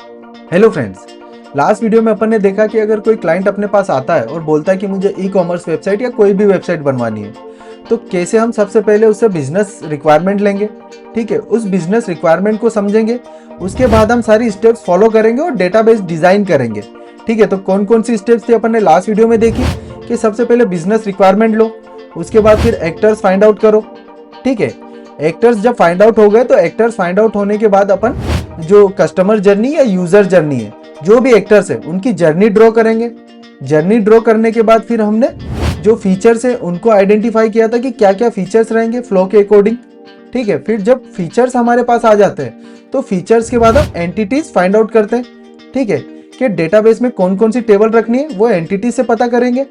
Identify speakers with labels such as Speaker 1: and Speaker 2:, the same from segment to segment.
Speaker 1: Hello friends. Last video में अपन ने देखा कि अगर कोई क्लाइंट अपने पास आता है और बोलता है कि मुझे ई कॉमर्स वेबसाइट या कोई भी वेबसाइट बनवानी है, तो कैसे हम सबसे पहले उससे बिजनेस रिक्वायरमेंट लेंगे। ठीक है, उस बिजनेस रिक्वायरमेंट को समझेंगे, उसके बाद हम सारी स्टेप्स फॉलो करेंगे और डेटाबेस डिजाइन करेंगे। ठीक है, तो कौन कौन सी स्टेप्स थी अपन ने लास्ट वीडियो में देखी कि सबसे पहले बिजनेस रिक्वायरमेंट लो, उसके बाद फिर एक्टर्स फाइंड आउट करो। ठीक है, एक्टर्स जब फाइंड आउट हो गए तो एक्टर्स फाइंड आउट होने के बाद अपन जो कस्टमर जर्नी या यूजर जर्नी है, जो भी एक्टर्स है उनकी जर्नी ड्रॉ करेंगे। जर्नी ड्रॉ करने के बाद फिर हमने जो फीचर्स है उनको आइडेंटिफाई किया था कि क्या क्या फीचर्स रहेंगे फ्लो के अकॉर्डिंग। ठीक है, फिर जब फीचर्स हमारे पास आ जाते हैं तो फीचर्स के बाद हम एंटिटीज फाइंड आउट करते हैं। ठीक है, कि डेटाबेस में कौन कौन सी टेबल रखनी है वो एंटिटी से पता करेंगे।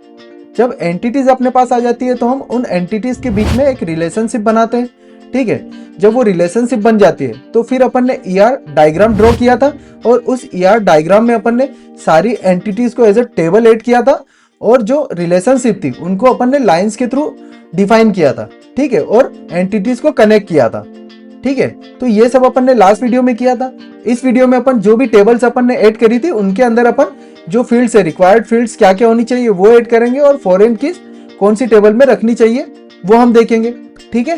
Speaker 1: जब एंटिटीज अपने पास आ जाती है तो हम उन एंटिटीज के बीच में एक रिलेशनशिप बनाते हैं। ठीक है, जब वो रिलेशनशिप बन जाती है तो फिर अपन ने ईआर डायग्राम ड्रॉ किया था और उस ईआर डायग्राम में अपन ने सारी एंटिटीज को एज अ टेबल ऐड किया था और जो रिलेशनशिप थी उनको अपन ने लाइंस के थ्रू डिफाइन किया था। ठीक है, और एंटिटीज को कनेक्ट किया था। ठीक है, तो ये सब अपन ने लास्ट वीडियो में किया था। इस वीडियो में अपन जो भी टेबल्स अपन ने ऐड करी थी उनके अंदर अपन जो फील्ड्स है, रिक्वायर्ड फील्ड्स क्या क्या होनी चाहिए वो ऐड करेंगे और फॉरेन कीज कौन सी टेबल में रखनी चाहिए वो हम देखेंगे। ठीक है,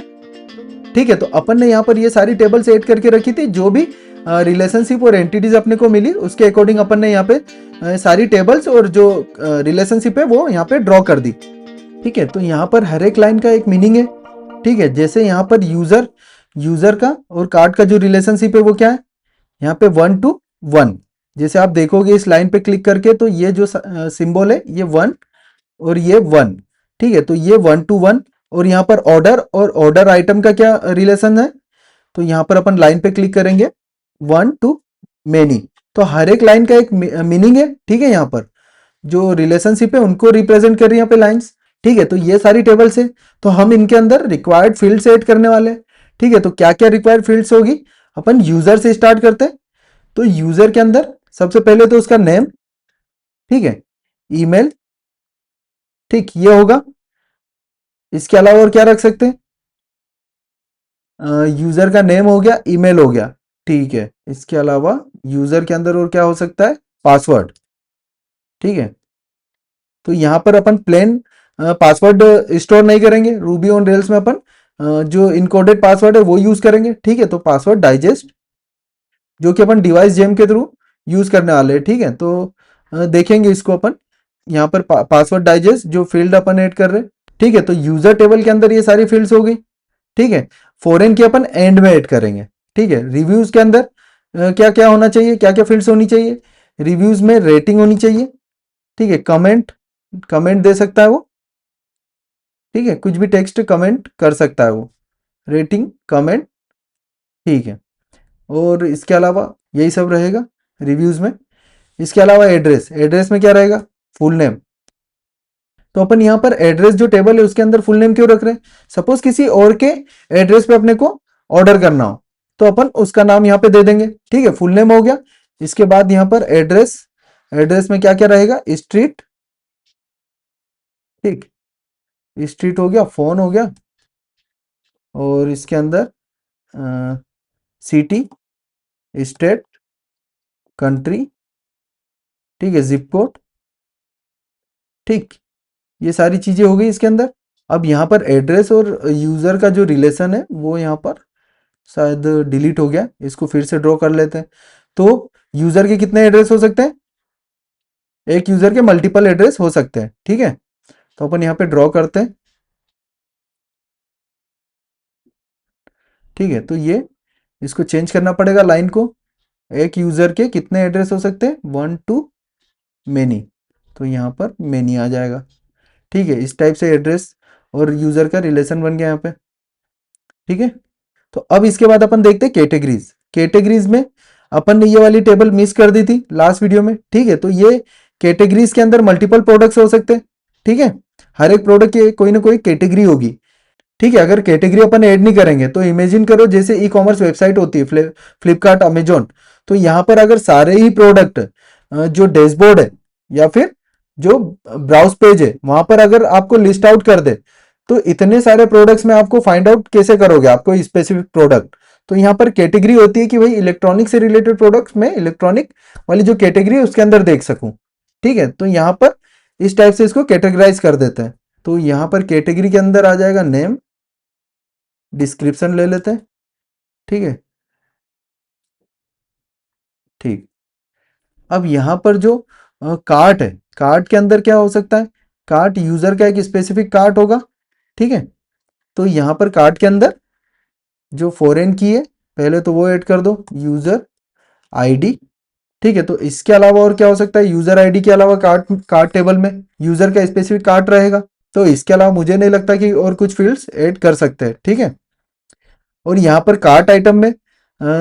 Speaker 1: ठीक है, तो अपन ने यहाँ पर ये सारी टेबल्स ऐड करके रखी थी। जो भी रिलेशनशिप और एंटिटीज अपने को मिली उसके अकॉर्डिंग अपन ने यहाँ पे सारी टेबल्स और जो रिलेशनशिप है वो यहाँ पे ड्रॉ कर दी। ठीक है, तो यहाँ पर हर एक लाइन का एक मीनिंग है। ठीक है, जैसे यहाँ पर यूजर का और कार्ड का जो रिलेशनशिप है वो क्या है, यहाँ पे 1 to 1। जैसे आप देखोगे इस लाइन पे क्लिक करके तो ये जो सिंबल है ये 1 और ये 1। ठीक है, तो ये 1 to 1। और यहाँ पर ऑर्डर और ऑर्डर आइटम का क्या रिलेशन है, तो यहाँ पर अपन लाइन पे क्लिक करेंगे 1 to many। तो हर एक लाइन का एक मीनिंग है। ठीक है, यहाँ पर जो रिलेशनशिप है उनको रिप्रेजेंट कर रही है यहाँ पे लाइंस। ठीक है, तो ये सारी टेबल्स है, तो हम इनके अंदर रिक्वायर्ड फील्ड्स ऐड करने वाले हैं। ठीक है, तो क्या क्या रिक्वायर्ड फील्ड्स होगी, अपन यूजर से स्टार्ट करते हैं। तो यूजर के अंदर सबसे पहले तो उसका नेम, ठीक है, ईमेल, ठीक ये होगा। इसके अलावा और क्या रख सकते हैं, यूजर का नेम हो गया, ईमेल हो गया। ठीक है, इसके अलावा यूजर के अंदर और क्या हो सकता है, पासवर्ड। ठीक है, तो यहां पर अपन प्लेन पासवर्ड स्टोर नहीं करेंगे। रूबी ऑन रेल्स में अपन जो इनकोडेड पासवर्ड है वो यूज करेंगे। ठीक है, तो पासवर्ड डाइजेस्ट जो कि अपन डिवाइस जेम के थ्रू यूज करने वाले हैं। ठीक है, तो देखेंगे इसको अपन यहाँ पर पासवर्ड डाइजेस्ट जो फील्ड अपन ऐड कर रहे हैं। ठीक है, तो यूजर टेबल के अंदर ये सारी फील्ड्स हो गई। ठीक है, फॉरेन की अपन एंड में ऐड करेंगे। ठीक है, रिव्यूज के अंदर क्या क्या होना चाहिए, क्या क्या फील्ड्स होनी चाहिए, रिव्यूज में रेटिंग होनी चाहिए। ठीक है, कमेंट, कमेंट दे सकता है वो। ठीक है, कुछ भी टेक्स्ट कमेंट कर सकता है वो, रेटिंग, कमेंट। ठीक है, और इसके अलावा यही सब रहेगा रिव्यूज में। इसके अलावा एड्रेस, एड्रेस में क्या रहेगा, फुल नेम। तो अपन यहाँ पर एड्रेस जो टेबल है उसके अंदर फुल नेम क्यों रख रहे हैं, सपोज किसी और के एड्रेस पे अपने को ऑर्डर करना हो तो अपन उसका नाम यहाँ पे दे देंगे। ठीक है, फुल नेम हो गया। इसके बाद यहाँ पर एड्रेस, एड्रेस में क्या क्या रहेगा, स्ट्रीट, ठीक, स्ट्रीट हो गया, फोन हो गया, और इसके अंदर सिटी, स्टेट, कंट्री, ठीक है, जिप कोड। ठीक, ये सारी चीजें हो गई इसके अंदर। अब यहाँ पर एड्रेस और यूजर का जो रिलेशन है वो यहाँ पर शायद डिलीट हो गया, इसको फिर से ड्रॉ कर लेते हैं। तो यूजर के कितने एड्रेस हो सकते हैं, एक यूजर के मल्टीपल एड्रेस हो सकते हैं। ठीक है, तो अपन यहाँ पे ड्रॉ करते हैं। ठीक है, तो ये इसको चेंज करना पड़ेगा लाइन को। एक यूजर के कितने एड्रेस हो सकते हैं, 1 to many, तो यहाँ पर many आ जाएगा। ठीक है, इस टाइप से एड्रेस और यूजर का रिलेशन बन गया यहाँ पे। ठीक है, तो अब इसके बाद अपन देखते हैं कैटेगरीज। कैटेगरीज में अपन ने ये वाली टेबल मिस कर दी थी लास्ट वीडियो में। ठीक है, तो ये कैटेगरीज के अंदर मल्टीपल प्रोडक्ट्स हो सकते हैं। ठीक है, हर एक प्रोडक्ट की कोई ना कोई कैटेगरी होगी। ठीक है, अगर कैटेगरी अपन ऐड नहीं करेंगे तो इमेजिन करो जैसे ई कॉमर्स वेबसाइट होती है, फ्लिपकार्ट, अमेजोन, तो यहाँ पर अगर सारे ही प्रोडक्ट जो डैशबोर्ड है या फिर जो ब्राउज पेज है वहां पर अगर आपको लिस्ट आउट कर दे तो इतने सारे प्रोडक्ट्स में आपको फाइंड आउट कैसे करोगे, आपको स्पेसिफिक प्रोडक्ट। तो यहाँ पर कैटेगरी होती है कि भाई इलेक्ट्रॉनिक से रिलेटेड प्रोडक्ट्स में इलेक्ट्रॉनिक वाली जो कैटेगरी है उसके अंदर देख सकूं। ठीक है, तो यहाँ पर इस टाइप से इसको कैटेगराइज कर देते हैं। तो यहाँ पर कैटेगरी के अंदर आ जाएगा नेम, डिस्क्रिप्शन ले लेते हैं। ठीक है, ठीक। अब यहाँ पर जो कार्ट है, कार्ट के अंदर क्या हो सकता है, कार्ट यूजर का एक स्पेसिफिक कार्ट होगा। ठीक है, तो यहाँ पर कार्ट के अंदर जो फॉरेन की है पहले तो वो ऐड कर दो, यूजर आईडी। ठीक है, तो इसके अलावा और क्या हो सकता है, यूजर आईडी के अलावा कार्ट कार्ट टेबल में यूजर का स्पेसिफिक कार्ट रहेगा। तो इसके अलावा मुझे नहीं लगता कि और कुछ फील्ड्स ऐड कर सकते हैं। ठीक है, और यहाँ पर कार्ट आइटम में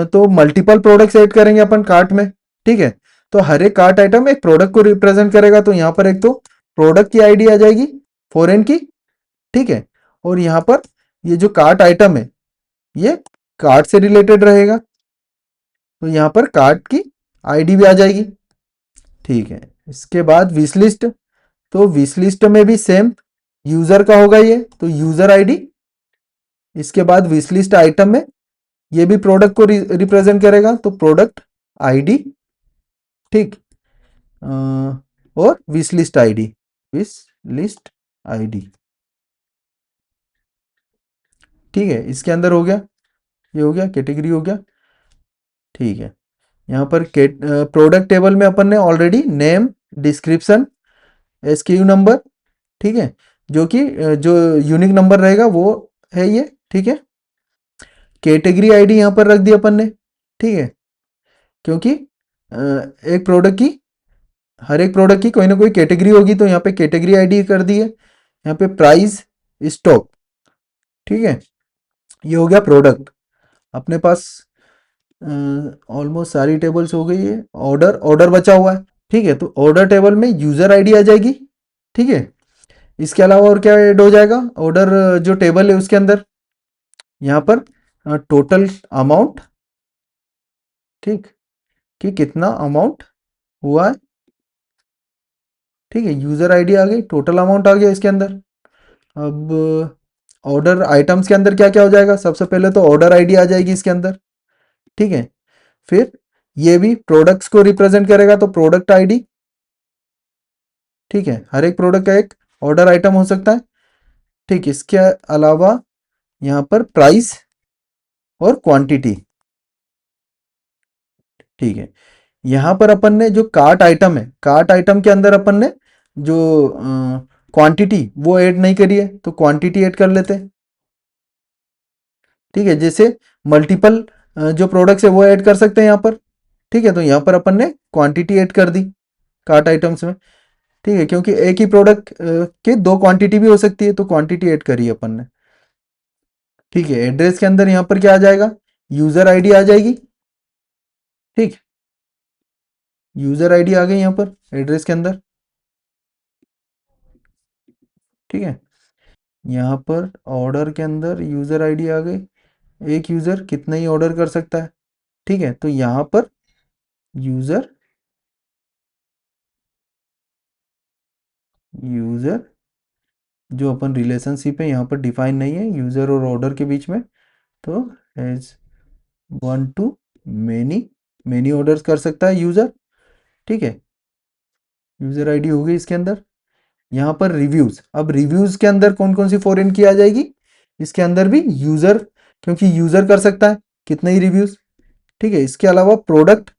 Speaker 1: तो मल्टीपल प्रोडक्ट्स ऐड करेंगे अपन कार्ट में। ठीक है, तो हर एक कार्ट आइटम एक प्रोडक्ट को रिप्रेजेंट करेगा। तो यहाँ पर एक तो प्रोडक्ट की आईडी आ जाएगी फॉरेन की। ठीक है, और यहाँ पर ये जो कार्ट आइटम है ये कार्ट से रिलेटेड रहेगा, तो यहाँ पर कार्ट की आईडी भी आ जाएगी। ठीक है, इसके बाद विश लिस्ट, तो विश लिस्ट में भी सेम यूजर का होगा ये, तो यूजर आईडी। इसके बाद विश लिस्ट आइटम में ये भी प्रोडक्ट को रिप्रेजेंट करेगा, तो प्रोडक्ट आईडी। ठीक, और wish list ID, wish list ID. ठीक है, इसके अंदर हो गया, ये हो गया कैटेगरी हो गया। ठीक है, यहाँ पर प्रोडक्ट टेबल में अपन ने already name, description, SQ number, ठीक है, जो कि जो यूनिक नंबर रहेगा वो है ये। ठीक है, कैटेगरी आईडी यहाँ पर रख दी अपन ने। ठीक है, क्योंकि एक प्रोडक्ट की, हर एक प्रोडक्ट की कोई ना कोई कैटेगरी होगी, तो यहाँ पे कैटेगरी आईडी कर दी है। यहाँ पे प्राइस, स्टॉक। ठीक है, ये हो गया प्रोडक्ट। अपने पास ऑलमोस्ट सारी टेबल्स हो गई है। ऑर्डर, ऑर्डर बचा हुआ है। ठीक है, तो ऑर्डर टेबल में यूजर आईडी आ जाएगी। ठीक है, इसके अलावा और क्या ऐड हो जाएगा, ऑर्डर जो टेबल है उसके अंदर यहाँ पर टोटल अमाउंट। ठीक, कि कितना अमाउंट हुआ है। ठीक है, यूजर आईडी आ गई, टोटल अमाउंट आ गया इसके अंदर। अब ऑर्डर आइटम्स के अंदर क्या क्या हो जाएगा, सबसे पहले तो ऑर्डर आईडी आ जाएगी इसके अंदर। ठीक है, फिर ये भी प्रोडक्ट्स को रिप्रेजेंट करेगा, तो प्रोडक्ट आईडी। ठीक है, हर एक प्रोडक्ट का एक ऑर्डर आइटम हो सकता है। ठीक, इसके अलावा यहाँ पर प्राइस और क्वांटिटी। ठीक है, यहाँ पर अपन ने जो कार्ट आइटम है, कार्ट आइटम के अंदर अपन ने जो क्वांटिटी वो ऐड नहीं करी है, तो क्वांटिटी ऐड कर लेते हैं। ठीक है, जैसे मल्टीपल जो प्रोडक्ट्स है वो ऐड कर सकते हैं यहाँ पर। ठीक है, तो यहाँ पर अपन ने क्वांटिटी ऐड कर दी कार्ट आइटम्स में। ठीक है, क्योंकि एक ही प्रोडक्ट के दो क्वांटिटी भी हो सकती है, तो क्वांटिटी ऐड करी है अपन ने। ठीक है, एड्रेस के अंदर यहाँ पर क्या आ जाएगा, यूजर आईडी आ जाएगी। ठीक, यूजर आईडी आ गई यहाँ पर एड्रेस के अंदर। ठीक है, यहाँ पर ऑर्डर के अंदर यूजर आईडी आ गई। एक यूजर कितना ही ऑर्डर कर सकता है। ठीक है, तो यहाँ पर यूजर, यूजर जो अपन रिलेशनशिप है यहाँ पर डिफाइन नहीं है यूजर और ऑर्डर के बीच में, तो as one to many, many orders कर सकता है यूजर। ठीक है, यूजर आईडी हो गई इसके अंदर। यहाँ पर रिव्यूज, अब रिव्यूज के अंदर कौन कौन सी फॉरेन की आ जाएगी, इसके अंदर भी यूजर, क्योंकि यूजर कर सकता है कितने ही रिव्यूज। ठीक है, इसके अलावा प्रोडक्ट,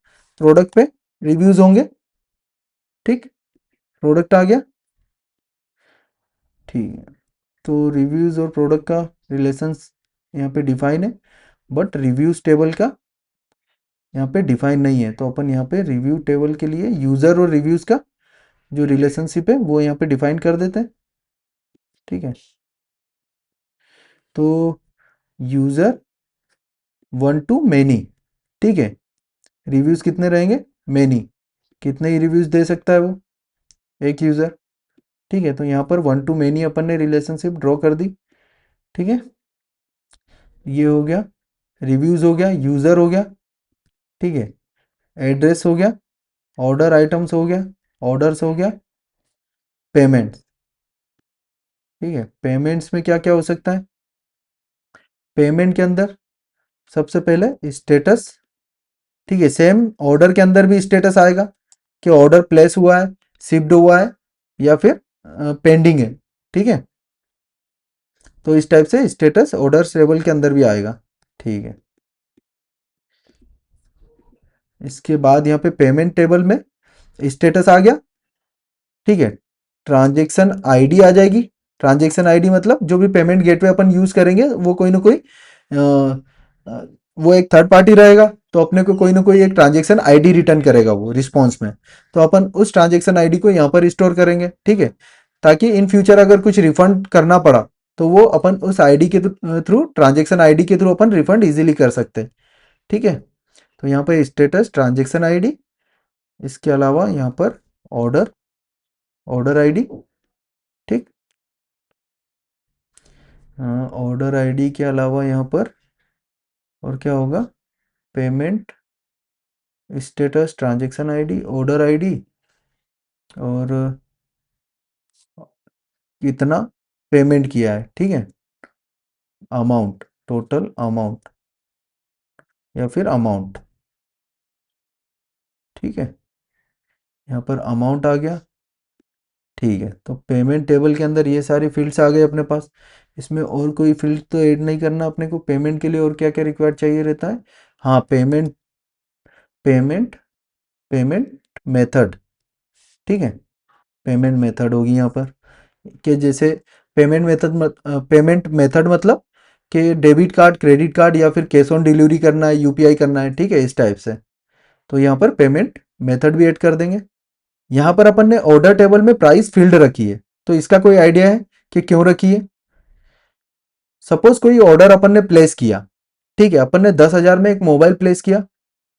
Speaker 1: प्रोडक्ट पे रिव्यूज होंगे। ठीक, प्रोडक्ट आ गया। ठीक है, तो रिव्यूज और प्रोडक्ट का रिलेशंस यहाँ पे डिफाइन है, बट रिव्यूज टेबल का यहाँ पे डिफाइन नहीं है। तो अपन यहाँ पे रिव्यू टेबल के लिए यूजर और रिव्यूज का जो रिलेशनशिप है वो यहाँ पे डिफाइन कर देते हैं। ठीक है, तो यूजर वन टू मैनी। ठीक है, रिव्यूज कितने रहेंगे, मैनी, कितने ही रिव्यूज दे सकता है वो एक यूजर। ठीक है, तो यहाँ पर वन टू मैनी अपन ने रिलेशनशिप ड्रॉ कर दी। ठीक है, ये हो गया, रिव्यूज हो गया, यूजर हो गया। ठीक है, एड्रेस हो गया, ऑर्डर आइटम्स हो गया, ऑर्डर्स हो गया, पेमेंट। ठीक है, पेमेंट्स में क्या क्या हो सकता है, पेमेंट के अंदर सबसे पहले स्टेटस, ठीक है। सेम ऑर्डर के अंदर भी स्टेटस आएगा कि ऑर्डर प्लेस हुआ है, शिप्ड हुआ है या फिर पेंडिंग है, ठीक है। तो इस टाइप से स्टेटस ऑर्डर्स टेबल के अंदर भी आएगा, ठीक है। इसके बाद यहाँ पे पेमेंट टेबल में स्टेटस आ गया, ठीक है। ट्रांजेक्शन आईडी आ जाएगी। ट्रांजेक्शन आईडी मतलब जो भी पेमेंट गेटवे अपन यूज करेंगे वो कोई ना कोई वो एक थर्ड पार्टी रहेगा, तो अपने को कोई ना कोई एक ट्रांजेक्शन आईडी रिटर्न करेगा वो रिस्पॉन्स में। तो अपन उस ट्रांजेक्शन आईडी को यहाँ पर स्टोर करेंगे, ठीक है, ताकि इन फ्यूचर अगर कुछ रिफंड करना पड़ा तो वो अपन उस आईडी के थ्रू, ट्रांजेक्शन आईडी के थ्रू अपन रिफंड इजीली कर सकते हैं, ठीक है। तो यहाँ पर स्टेटस ट्रांजेक्शन आईडी, इसके अलावा यहाँ पर ऑर्डर, ऑर्डर आईडी, ठीक। ऑर्डर आईडी के अलावा यहाँ पर और क्या होगा, payment status transaction ID, order ID, और कितना पेमेंट किया है, ठीक है, अमाउंट, टोटल अमाउंट या फिर अमाउंट, ठीक है। यहाँ पर अमाउंट आ गया, ठीक है। तो पेमेंट टेबल के अंदर ये सारी फील्ड्स आ गए अपने पास। इसमें और कोई फील्ड तो ऐड नहीं करना अपने को। पेमेंट के लिए और क्या क्या रिक्वायर्ड चाहिए रहता है, हाँ, पेमेंट, पेमेंट, पेमेंट मेथड, ठीक है। पेमेंट मेथड होगी यहाँ पर कि जैसे पेमेंट मेथड मतलब कि डेबिट कार्ड, क्रेडिट कार्ड या फिर कैश ऑन डिलीवरी करना है, यूपीआई करना है, ठीक है, इस टाइप से। तो यहाँ पर पेमेंट मेथड भी ऐड कर देंगे। यहाँ पर अपन ने ऑर्डर टेबल में प्राइस फील्ड रखी है, तो इसका कोई आइडिया है कि क्यों रखी है। सपोज कोई ऑर्डर अपन ने प्लेस किया, ठीक है, अपन ने 10,000 में एक मोबाइल प्लेस किया,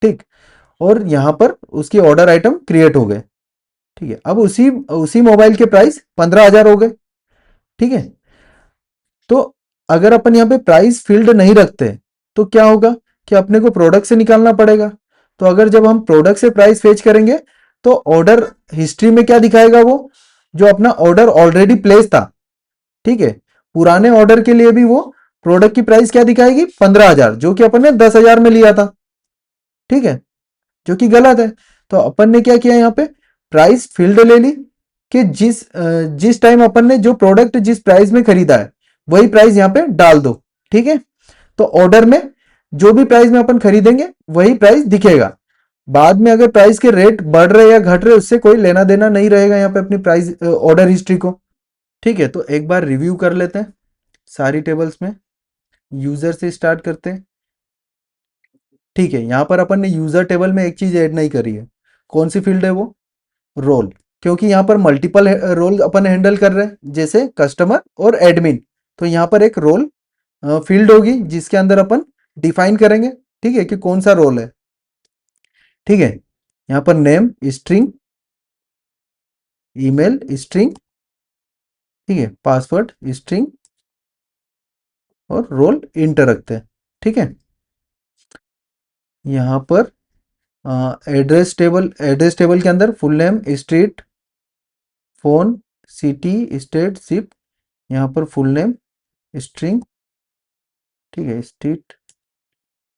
Speaker 1: ठीक, और यहाँ पर उसकी ऑर्डर आइटम क्रिएट हो गए, ठीक है। अब उसी उसी मोबाइल के प्राइस 15,000 हो गए, ठीक है। तो अगर अपन यहाँ पे प्राइस फील्ड नहीं रखते तो क्या होगा कि अपने को प्रोडक्ट से निकालना पड़ेगा। तो अगर जब हम प्रोडक्ट से प्राइस फेच करेंगे तो ऑर्डर हिस्ट्री में क्या दिखाएगा, वो जो अपना ऑर्डर ऑलरेडी प्लेस था, ठीक है, पुराने ऑर्डर के लिए भी वो प्रोडक्ट की प्राइस क्या दिखाएगी, 15,000, जो कि अपन ने 10,000 में लिया था, ठीक है, जो कि गलत है। तो अपन ने क्या किया, यहाँ पे प्राइस फील्ड ले ली कि जिस टाइम अपन ने जो प्रोडक्ट जिस प्राइस में खरीदा है वही प्राइस यहाँ पे डाल दो, ठीक है। तो ऑर्डर में जो भी प्राइस में अपन खरीदेंगे वही प्राइस दिखेगा। बाद में अगर प्राइस के रेट बढ़ रहे या घट रहे उससे कोई लेना देना नहीं रहेगा यहाँ पे अपनी प्राइस ऑर्डर हिस्ट्री को, ठीक है। तो एक बार रिव्यू कर लेते हैं सारी टेबल्स में। यूजर से स्टार्ट करते हैं, ठीक है। यहाँ पर अपन ने यूजर टेबल में एक चीज ऐड नहीं करी है, कौन सी फील्ड है वो, रोल, क्योंकि यहाँ पर मल्टीपल रोल अपन हैंडल कर रहे हैं जैसे कस्टमर और एडमिन। तो यहाँ पर एक रोल फील्ड होगी जिसके अंदर अपन डिफाइन करेंगे, ठीक है, कि कौन सा रोल है, ठीक है। यहाँ पर नेम स्ट्रिंग, ईमेल स्ट्रिंग, ठीक है, पासवर्ड स्ट्रिंग और रोल इंटर रखते हैं, ठीक है। यहाँ पर एड्रेस टेबल के अंदर full name, street, phone, city, state, ship, यहाँ पर फुल नेम स्ट्रिंग, ठीक है, स्ट्रीट,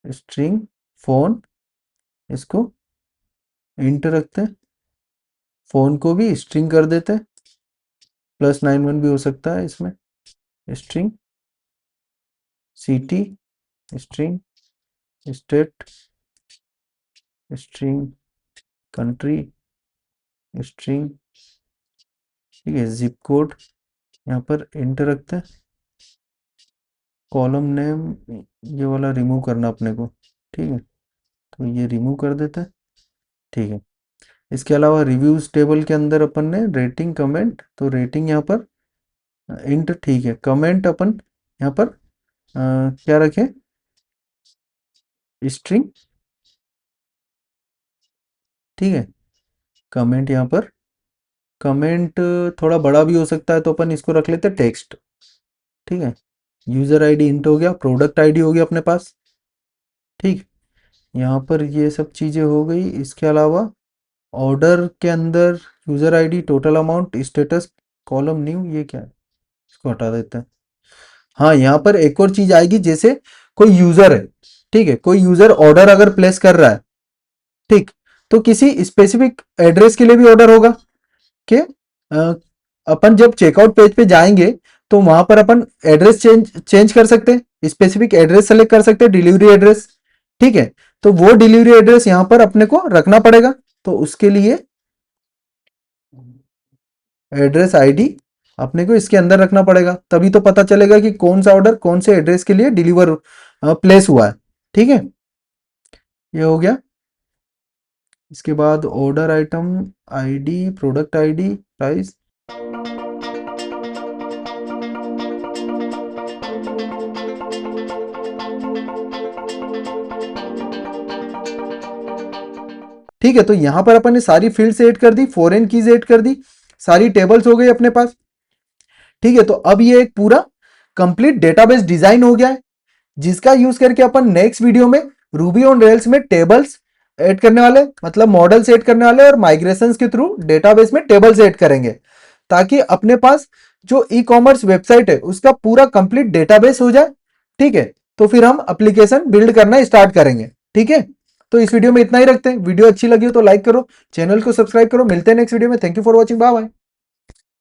Speaker 1: स्ट्रिंग, फोन, इसको इंट रखते हैं, फोन को भी स्ट्रिंग कर देते हैं, +91 भी हो सकता है इसमें, string, city string, state string, country string, ठीक है, जिप कोड यहाँ पर इंट रखते हैं, कॉलम नेम ये वाला रिमूव करना अपने को, ठीक है, तो ये रिमूव कर देते हैं, ठीक है। इसके अलावा रिव्यूज टेबल के अंदर अपन ने रेटिंग, कमेंट, तो रेटिंग यहाँ पर इंट, ठीक है। कमेंट अपन यहाँ पर क्या रखें, स्ट्रिंग, ठीक है। कमेंट यहाँ पर, कमेंट थोड़ा बड़ा भी हो सकता है तो अपन इसको रख लेते हैं टेक्स्ट, ठीक है। यूजर आईडी इंट हो गया, प्रोडक्ट आईडी हो गया अपने पास, ठीक। यहाँ पर ये सब चीज़ें हो गई। इसके अलावा ऑर्डर के अंदर user ID, total amount, status, column new, ये क्या है, इसको हटा देते हैं। हाँ, यहाँ पर एक और चीज आएगी, जैसे कोई यूजर है, ठीक है, कोई यूजर ऑर्डर अगर प्लेस कर रहा है, ठीक, तो किसी स्पेसिफिक एड्रेस के लिए भी ऑर्डर होगा कि अपन जब चेकआउट पेज पे जाएंगे तो वहां पर अपन एड्रेस चेंज चेंज कर सकते हैं, स्पेसिफिक एड्रेस सेलेक्ट कर सकते हैं, डिलीवरी एड्रेस। ठीक है, तो वो डिलीवरी एड्रेस यहां पर अपने को रखना पड़ेगा। तो उसके लिए एड्रेस आईडी अपने को इसके अंदर रखना पड़ेगा, तभी तो पता चलेगा कि कौन सा ऑर्डर कौन से एड्रेस के लिए डिलीवर प्लेस हुआ है। ठीक है, ये हो गया। इसके बाद order item ID, product ID, price. ठीक है, तो यहां पर अपन ने सारी फील्ड ऐड कर दी, फॉरेन कीज ऐड कर दी, सारी टेबल्स हो गई अपने पास। ठीक है, तो अब ये एक पूरा कंप्लीट डेटाबेस डिजाइन हो गया है, जिसका यूज करके अपन नेक्स्ट वीडियो में रूबी ऑन रेल्स में टेबल्स ऐड करने वाले, मतलब मॉडल्स ऐड करने वाले, और माइग्रेशंस के थ्रू डेटाबेस में टेबल्स ऐड करेंगे, ताकि अपने पास जो ई कॉमर्स वेबसाइट है उसका पूरा कंप्लीट डेटाबेस हो जाए। ठीक है, तो फिर हम एप्लीकेशन बिल्ड करना स्टार्ट करेंगे। ठीक है, तो इस वीडियो में इतना ही रखते हैं। वीडियो अच्छी लगी हो तो लाइक करो, चैनल को सब्सक्राइब करो। मिलते हैं नेक्स्ट वीडियो में। Thank you for watching, bye bye.